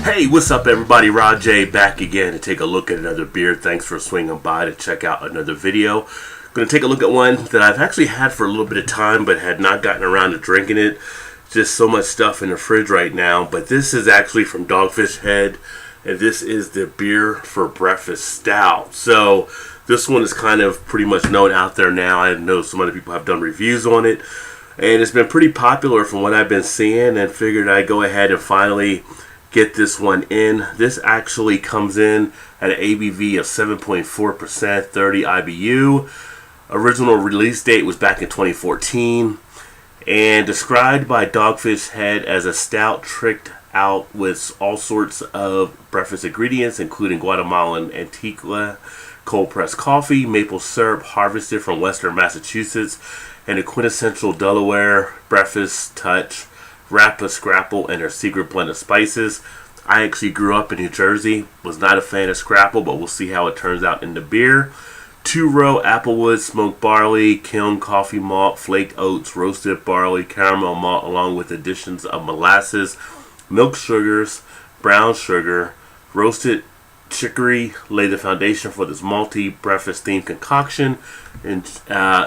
Hey, what's up everybody? Rod J back again to take a look at another beer. Thanks for swinging by to check out another video. Going to take a look at one that I've actually had for a little bit of time but had not gotten around to drinking it. Just so much stuff in the fridge right now. But this is actually from Dogfish Head, and this is the Beer for Breakfast Stout. So this one is kind of pretty much known out there now. I know some other people have done reviews on it, and it's been pretty popular from what I've been seeing, and figured I'd go ahead and finally get this one in. This actually comes in at an ABV of 7.4%, 30 IBU. Original release date was back in 2014, and described by Dogfish Head as a stout tricked out with all sorts of breakfast ingredients, including Guatemalan Antigua cold pressed coffee, maple syrup harvested from western Massachusetts, and a quintessential Delaware breakfast touch, Rappa Scrapple and her secret blend of spices. I actually grew up in New Jersey, was not a fan of Scrapple, but we'll see how it turns out in the beer. 2-row applewood, smoked barley, kiln coffee malt, flaked oats, roasted barley, caramel malt, along with additions of molasses, milk sugars, brown sugar, roasted chicory lay the foundation for this malty breakfast-themed concoction. And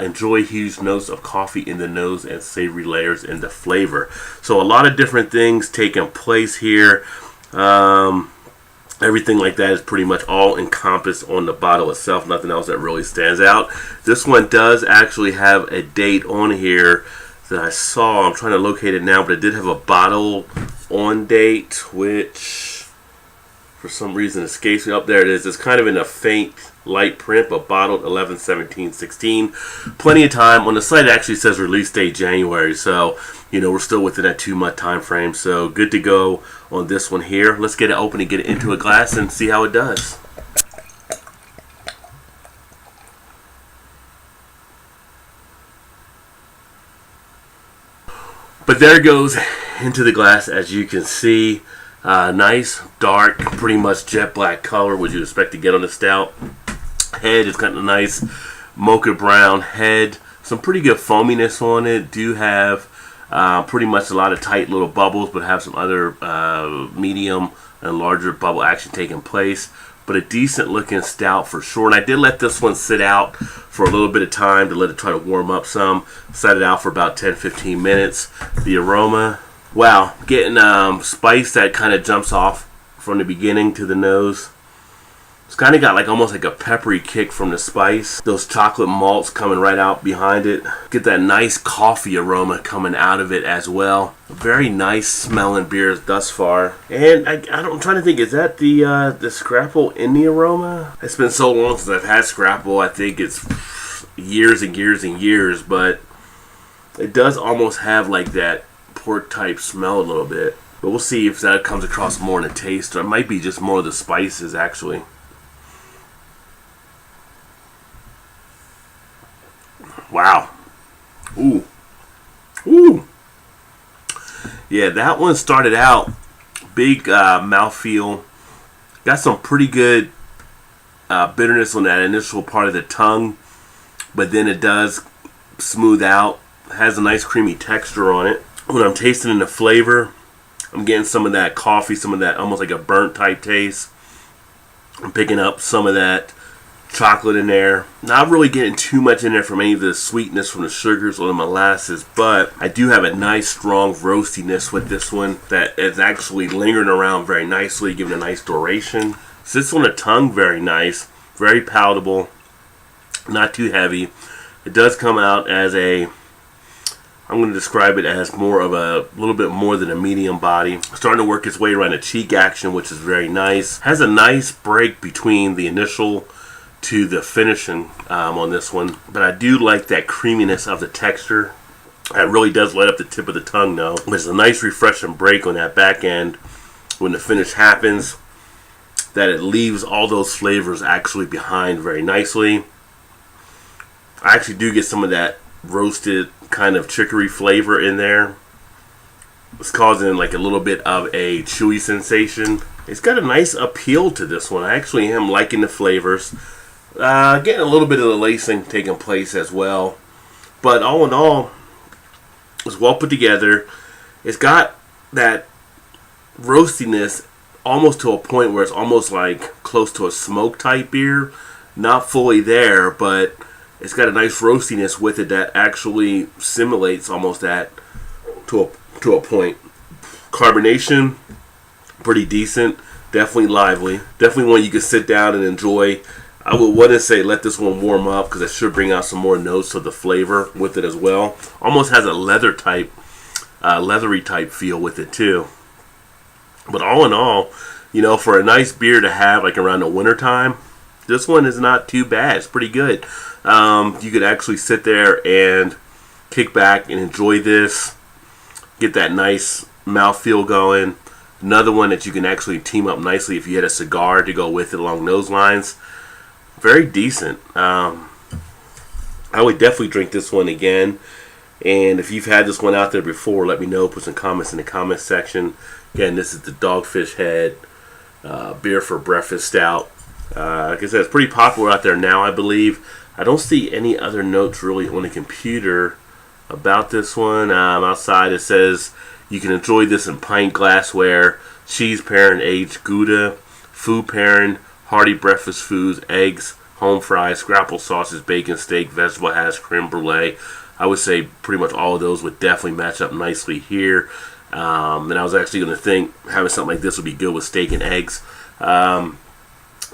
enjoy huge notes of coffee in the nose and savory layers in the flavor. So a lot of different things taking place here. Everything like that is pretty much all encompassed on the bottle itself. Nothing else that really stands out. This one does actually have a date on here that I saw. I'm trying to locate it now, but it did have a bottle on date, which for some reason escapes me. Up there it is. It's kind of in a faint light print, but bottled 11/17/16. Plenty of time. On the site it actually says release date January, so you know we're still within that 2-month time frame. So good to go on this one here. Let's get it open and get it into a glass and see how it does. But there it goes into the glass, as you can see. Nice, dark, pretty much jet black color, would you expect to get on a stout. Head is kind of nice, mocha brown head. Some pretty good foaminess on it. Do have pretty much a lot of tight little bubbles, but have some other medium and larger bubble action taking place. But a decent looking stout for sure. And I did let this one sit out for a little bit of time to let it try to warm up some. Set it out for about 10-15 minutes. The aroma, wow, getting spice that kind of jumps off from the beginning to the nose. It's kind of got like almost like a peppery kick from the spice. Those chocolate malts coming right out behind it. Get that nice coffee aroma coming out of it as well. Very nice smelling beers thus far. And I'm trying to think, is that the Scrapple in the aroma? It's been so long since I've had Scrapple. I think it's years and years and years, but it does almost have like that pork type smell a little bit. But we'll see if that comes across more in the taste, or it might be just more of the spices actually. Wow. Ooh. Ooh. Yeah, that one started out big mouthfeel. Got some pretty good bitterness on that initial part of the tongue, but then it does smooth out. Has a nice creamy texture on it. When I'm tasting in the flavor, I'm getting some of that coffee, some of that almost like a burnt type taste. I'm picking up some of that chocolate in there. Not really getting too much in there from any of the sweetness from the sugars or the molasses, but I do have a nice strong roastiness with this one that is actually lingering around very nicely, giving a nice duration. Sits on the tongue very nice, very palatable, not too heavy. It does come out as a, I'm going to describe it as more of a little bit more than a medium body. Starting to work its way around the cheek action, which is very nice. Has a nice break between the initial to the finishing on this one, but I do like that creaminess of the texture. It really does light up the tip of the tongue though. There's a nice refreshing break on that back end when the finish happens, that it leaves all those flavors actually behind very nicely. I actually do get some of that roasted kind of chicory flavor in there. It's causing like a little bit of a chewy sensation. It's got a nice appeal to this one. I actually am liking the flavors. Getting a little bit of the lacing taking place as well. But all in all, it's well put together. It's got that roastiness almost to a point where it's almost like close to a smoke type beer. Not fully there, but it's got a nice roastiness with it that actually simulates almost that to a point. Carbonation, pretty decent. Definitely lively. Definitely one you can sit down and enjoy. I would want to say let this one warm up because it should bring out some more notes of the flavor with it as well. Almost has a leathery type feel with it too. But all in all, you know, for a nice beer to have like around the winter time, this one is not too bad. It's pretty good. You could actually sit there and kick back and enjoy this. Get that nice mouthfeel going. Another one that you can actually team up nicely if you had a cigar to go with it along those lines. Very decent. I would definitely drink this one again. And if you've had this one out there before, let me know. Put some comments in the comments section. Again, this is the Dogfish Head beer for breakfast stout. Like I said, it's pretty popular out there now, I believe. I don't see any other notes really on the computer about this one. Outside it says you can enjoy this in pint glassware, cheese pairing, aged Gouda, food pairing, hearty breakfast foods, eggs, home fries, scrapple sauces, bacon, steak, vegetable hash, creme brulee. I would say pretty much all of those would definitely match up nicely here. And I was actually going to think having something like this would be good with steak and eggs.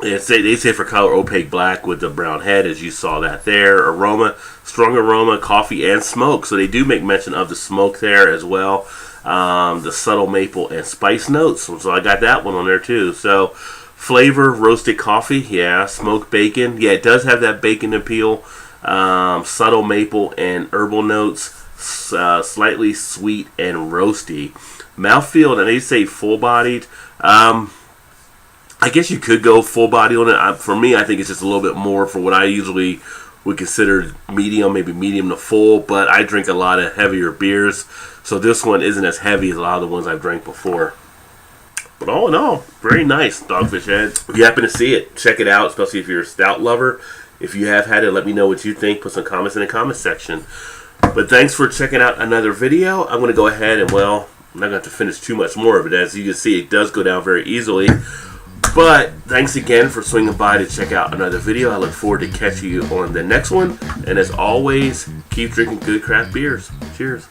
They say for color, opaque black with the brown head, as you saw that there. Aroma, strong aroma, coffee, and smoke. So they do make mention of the smoke there as well. The subtle maple and spice notes. So I got that one on there too. So flavor, roasted coffee, yeah. Smoked bacon, yeah. It does have that bacon appeal. Subtle maple and herbal notes. Slightly sweet and roasty. Mouthfeel, and they say full-bodied. I guess you could go full body on it. For me, I think it's just a little bit more for what I usually would consider medium, maybe medium to full, but I drink a lot of heavier beers, so this one isn't as heavy as a lot of the ones I've drank before. But all in all, very nice Dogfish Head. If you happen to see it, check it out, especially if you're a stout lover. If you have had it, let me know what you think. Put some comments in the comment section. But thanks for checking out another video. I'm going to go ahead and, well, I'm not going to have to finish too much more of it. As you can see, it does go down very easily. But thanks again for swinging by to check out another video. I look forward to catching you on the next one. And as always, keep drinking good craft beers. Cheers.